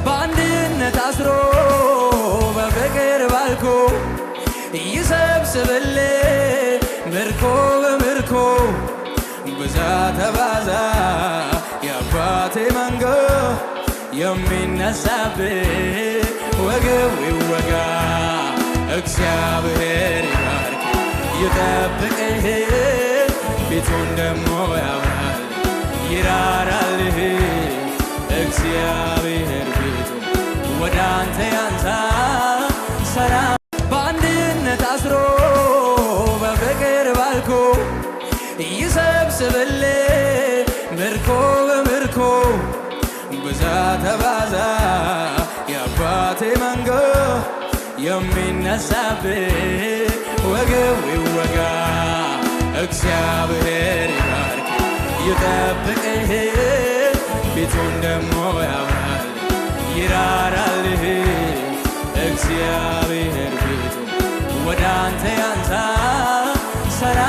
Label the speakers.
Speaker 1: በአንድነት አስሮ በፍቅር ባልኮ ይሰብስብልህ ምርኮ በምርኮ ብዛ ተባዛ የአባቴ መንጎ የሚነሳብህ ወገብ ይወጋ እግዚአብሔር ይባርክ ይጠብቅህ ፊቱን ደሞ ያብራል ይራራልህ እግዚአብሔር ፊቱን ወደ አንተ ያንሳ ሰላም በአንድነት አስሮ በፍቅር ባልኮ ይሰብስብልህ ምርኮ በምርኮ ብዛ ተባዛ የአባቴ መንጎ የሚነሳብህ ወገብ ይወጋ እግዚአብሔር ይባርክ ይጠብቅህ ፊቱን ደሞ ያብራል ይራራልህ እግዚአብሔር ፊቱን ወደ አንተ ያንሳ ሰላም